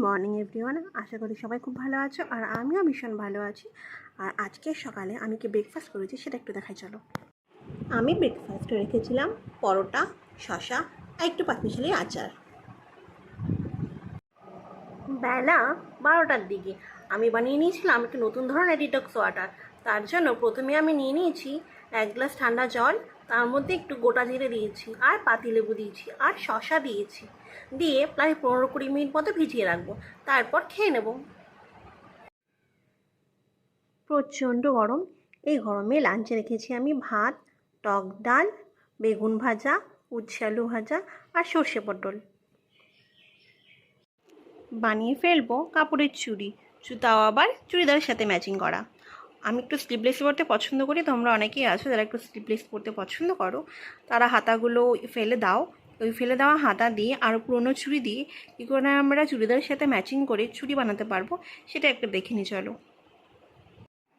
Morning everyone, আশা করি সবাই খুব ভালো আছো আর আমিও ভীষণ ভালো আছি। আর আজকের সকালে আমি কি ব্রেকফাস্ট করেছি সেটা একটু দেখাই চলো। আমি ব্রেকফাস্টে রেখেছিলাম পরোটা, শসা আর একটু পাঁচমিশালির আচার। বেলা 12টার দিকে আমি বানিয়ে নিয়েছিলাম একটু নতুন ধরনের ডিটক্স ওয়াটার। তার জন্য প্রথমে আমি নিয়ে নিয়েছি 1 গ্লাস ঠান্ডা জল, তার মধ্যে একটু গোটা জিরে দিয়েছি আর পাতিলেবু দিয়েছি আর শসা দিয়েছি, দিয়ে প্রায় 15-20 মিনিট মতো ভিজিয়ে রাখবো, তারপর খেয়ে নেব। প্রচণ্ড গরম, এই গরমে লাঞ্চে রেখেছি আমি ভাত, টক ডাল, বেগুন ভাজা, উচ্ছে আলু ভাজা আর সর্ষে পটল। বানিয়ে ফেলবো কাপড়ের চুড়ি, তাও আবার চুড়িদারের সাথে ম্যাচিং করা। আমি একটু স্লিভলেস পরতে পছন্দ করি, তোমরা অনেকেই আছো যারা একটু স্লিভলেস পরতে পছন্দ করো, তারা হাতাগুলো ফেলে দাও। ওই ফেলে দেওয়া হাতা দিয়ে আর পুরোনো চুড়ি দিয়ে কী করে আমরা চুড়িদারের সাথে ম্যাচিং করে চুড়ি বানাতে পারবো সেটা একটা দেখে নিই চলো।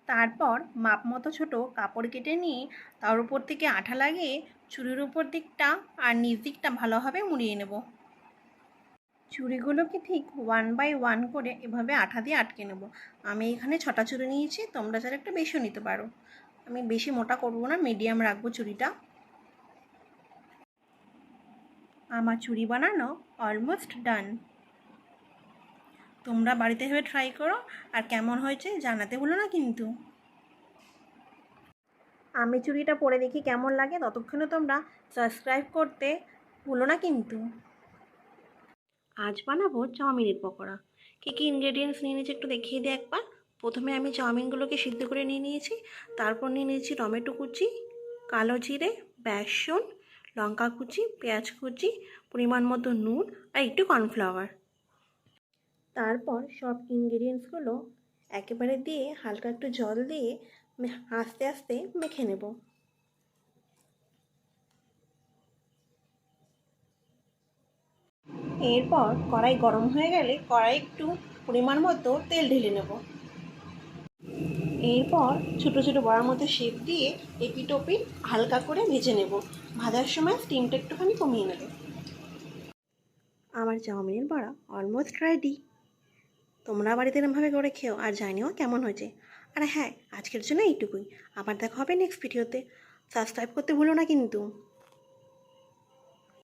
তারপর মাপ মতো ছোটো কাপড় কেটে নিয়ে তার উপর থেকে আঠা লাগিয়ে চুড়ির উপর দিকটা আর নিচ দিকটা ভালোভাবে মুড়িয়ে নেব। চুড়িগুলোকে ঠিক 1 বাই 1 করে এভাবে আঠা দিয়ে আটকে নেব। আমি এখানে 6টা চুড়ি নিয়েছি, তোমরা যারা একটু বেশিও নিতে পারো। আমি বেশি মোটা করব না, মিডিয়াম রাখবো চুড়িটা। আমার চুড়ি বানানো অলমোস্ট ডান। তোমরা বাড়িতে এভাবে ট্রাই করো আর কেমন হয়েছে জানাতে ভুলো না কিন্তু। আমি চুড়িটা পরে দেখি কেমন লাগে, ততক্ষণে তোমরা সাবস্ক্রাইব করতে ভুলো না কিন্তু। আজ বানাবো চাউমিনের পকোড়া। কী কী ইনগ্রেডিয়েন্টস নিয়ে নিয়েছি একটু দেখিয়ে দিই একবার। প্রথমে আমি চাউমিনগুলোকে সিদ্ধ করে নিয়ে নিয়েছি, তারপর নিয়ে নিয়েছি টমেটো কুচি, কালো জিরে, বেসন, লঙ্কা কুচি, পেঁয়াজ কুচি, পরিমাণ মতো নুন আর একটু কর্নফ্লাওয়ার। তারপর সব ইনগ্রেডিয়েন্টসগুলো একেবারে দিয়ে হালকা একটু জল দিয়ে আস্তে আস্তে মেখে নেব। এরপর কড়াই গরম হয়ে গেলে কড়াই একটু পরিমাণ মতো তেল ঢেলে নেব। এরপর ছোটো ছোটো বড়ার মতো শেপ দিয়ে এপিট ওপিট হালকা করে ভেজে নেব। ভাজার সময় স্টিমটা একটুখানি কমিয়ে নেব। আমার চাউমিনের বড়া অলমোস্ট রেডি। তোমরা বাড়িতে এরমভাবে করে খেও আর জানিও কেমন হয়েছে। আর হ্যাঁ, আজকের জন্য এইটুকুই। আবার দেখা হবে নেক্সট ভিডিওতে। সাবস্ক্রাইব করতে ভুলো না কিন্তু।